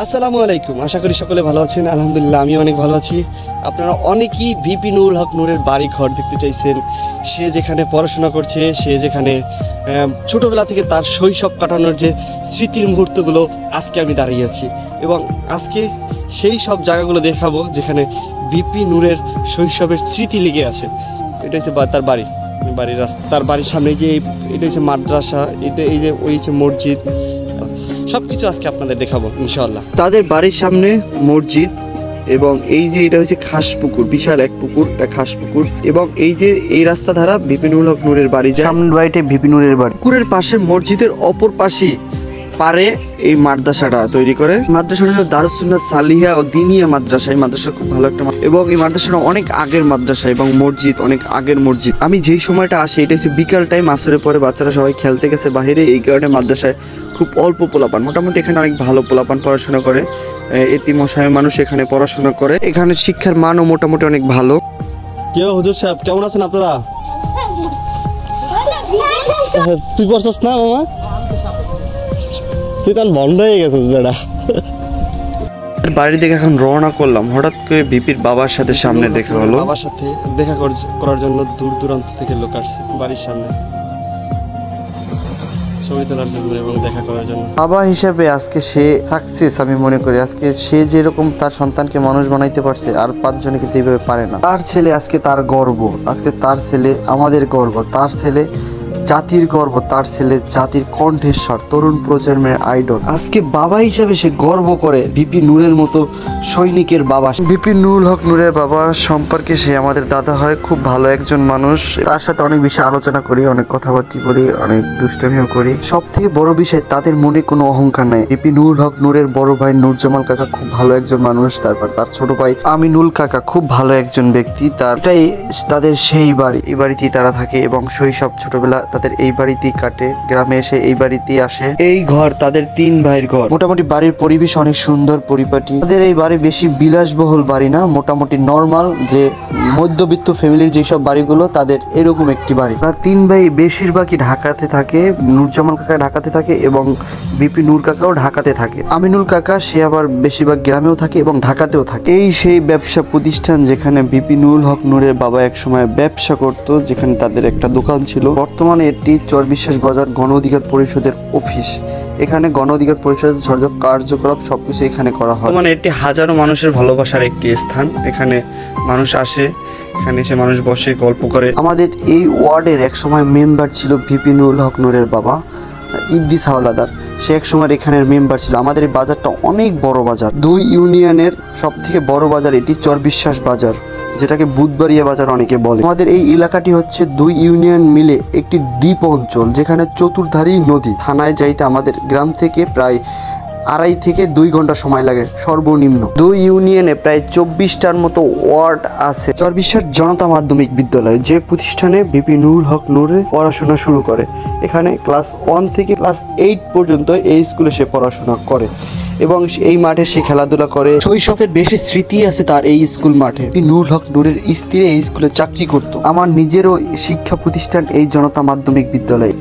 আসসালামু আলাইকুম, আশা করি সকলে ভালো আছেন। আলহামদুলিল্লাহ আমি অনেক ভালো আছি। আপনারা অনেকেই ভিপি নুরুল হক নূরের বাড়ি ঘর দেখতে চাইছেন। সে যেখানে পড়াশোনা করছে, সে যেখানে ছোটোবেলা থেকে তার শৈশব কাটানোর যে স্মৃতির মুহূর্তগুলো, আজকে আমি দাঁড়িয়ে আছি এবং আজকে সেই সব জায়গাগুলো দেখাবো যেখানে ভিপি নূরের শৈশবের স্মৃতি লেগে আছে। এটা হচ্ছে তার বাড়ির রাস্তা, তার বাড়ির সামনে যে এটা হচ্ছে মাদ্রাসা, এই যে ওই হচ্ছে মসজিদ, সবকিছু আজকে আপনাদের দেখাবো ইনশাআল্লাহ। তাদের বাড়ির সামনে মসজিদ এবং এই যে এটা হচ্ছে খাস পুকুর, বিশাল এক পুকুর, খাস পুকুর। এবং এই যে এই রাস্তা ধারা ভিপি নুরুল হক নূরের বাড়ি, সামনে বাড়িতে ভিপি নূরের বাড়ি। পুকুরের পাশে মসজিদের অপর পাশে পারে এই মাদ্রাসাটা তৈরি করে। মাদ্রাসাটা হলো দারুস সুন্নাত সালিহা ও দিনিয়া মাদ্রাসা। এই মাদ্রাসা খুব ভালো একটা এবং এই মাদ্রাসাটা অনেক আগের মাদ্রাসা এবং মসজিদ অনেক আগের মসজিদ। আমি যেই সময়টা আসি এটা হচ্ছে বিকাল টাইম, আসরের পরে বাচ্চারা সবাই খেলতে গেছে বাহিরে, এই কারণে মাদ্রাসায় খুব অল্প পোলাপান, মোটামুটি এখানে অনেক ভালো পোলাপান পড়াশোনা করে। এতিম অসহায় মানুষ এখানে পড়াশোনা করে। এখানে শিক্ষার মানও মোটামুটি অনেক ভালো। কেউ হুজুর সাহেব কেমন আছেন আপনারা? তুই পড়ছস না মামা? তুই তখন বন্ধ হয়ে গেছিস বেড়া। বাড়ি থেকে এখন রওনা করলাম, হঠাৎ করে ভিপির বাবার সাথে সামনে দেখা হলো। বাবার সাথে দেখা করার জন্য দূর দূরান্ত থেকে লোক আসছে বাড়ির সামনে ছবি তোলার জন্য এবং দেখা করার জন্য। বাবা হিসেবে আজকে সে সাকসেস আমি মনে করি। আজকে সে যেরকম তার সন্তানকে মানুষ বানাইতে পারছে, আর 5 জনে কিন্তু এইভাবে পারে না। তার ছেলে আজকে তার গর্ব, আজকে তার ছেলে আমাদের গর্ব, তার ছেলে জাতির গর্ব, তার ছেলে জাতির কণ্ঠেশ্বর, তরুণ প্রজন্মের আইডল। আজকে বাবা হিসাবে সে গর্ব করে ভিপি নূরের মতো সৈনিকের বাবা। ভিপি নুরুল হক নূরের বাবা সম্পর্কে সে আমাদের দাদা হয়, খুব ভালো একজন মানুষ। তার সাথে অনেক বেশি আলোচনা করি, অনেক কথাবার্তা বলি, অনেক দুষ্টামিও করি। সব থেকে বড় বিষয়, তাদের মনে কোনো অহংকার নাই। ভিপি নুরুল হক নূরের বড় ভাই নূর জামাল কাকা খুব ভালো একজন মানুষ। তারপর তার ছোট ভাই আমিনুল কাকা খুব ভালো একজন ব্যক্তি। তারটাই তাদের সেই বাড়ি, এই বাড়িতেই তারা থাকে এবং শৈশব ছোটবেলা তাদের এই বাড়িতেই কাটে। গ্রামে এসে এই বাড়িতেই আসে। এই ঘর তাদের 3 ভাইয়ের ঘর। মোটামুটি বাড়ির পরিবেশ অনেক সুন্দর, পরিপাটি। তাদের এই বাড়ি বেশি বিলাসবহুল বাড়ি না, মোটামুটি নর্মাল যে মধ্যবিত্ত ফ্যামিলির যেসব বাড়িগুলো, তাদের এরকম একটি বাড়ি। তারা 3 ভাই বেশিরভাগই ঢাকাতে থাকে। নূর জামাল কাকা ঢাকাতে থাকে এবং ভিপি নূর কাকাও ঢাকাতে থাকে। আমিনুল কাকা সে আবার বেশিরভাগ গ্রামেও থাকে এবং ঢাকাতেও থাকে। এই সেই ব্যবসা প্রতিষ্ঠান যেখানে ভিপি নুরুল হক নূরের বাবা একসময় ব্যবসা করত, যেখানে তাদের একটা দোকান ছিল। বর্তমানে এটি চরবিশ্বাস বাজার গণ অধিকার পরিষদের অফিস। এখানে গণ অধিকার পরিষদের কার্যকলাপ সবকিছু এখানে করা হয়। মানে এটি হাজারো মানুষের ভালোবাসার একটি স্থান। এখানে মানুষ আসে, এখানে এসে মানুষ বসে গল্প করে। আমাদের এই ওয়ার্ডের এক সময় মেম্বার ছিল ভিপি নুরুল হক নূরের বাবা ইদ্দিস হাওলাদার। সে এক সময় এখানের মেম্বার ছিল। আমাদের এই বাজারটা অনেক বড় বাজার, 2 ইউনিয়নের সব থেকে বড় বাজার এটি চরবিশ্বাস বাজার, যেটাকে বুধবাড়িয়া বাজার অনেকে বলে। আমাদের এই এলাকাটি হচ্ছে 2 ইউনিয়ন মিলে একটি দ্বীপ অঞ্চল, যেখানে চতুর্ধারী নদী। থানায় যাইতে আমাদের গ্রাম থেকে প্রায় 2.5 থেকে 2 ঘন্টা সময় লাগে সর্বনিম্ন। 2 ইউনিয়নে প্রায় 24টার মতো ওয়ার্ড আছে। চরবিশ্বাস জনতা মাধ্যমিক বিদ্যালয়, যে প্রতিষ্ঠানে ভিপি নুরুল হক নূরে পড়াশোনা শুরু করে। এখানে ক্লাস 1 থেকে ক্লাস 8 পর্যন্ত এই স্কুলে সে পড়াশোনা করে এবং এই মাঠে সে খেলাধুলা করে। শৈশবের বেশি স্মৃতি আছে তার এই স্কুল মাঠে। নুরুল হক নূরের স্ত্রী এই স্কুলে চাকরি করত। আমার নিজেরও শিক্ষা প্রতিষ্ঠান এই জনতা মাধ্যমিক বিদ্যালয়।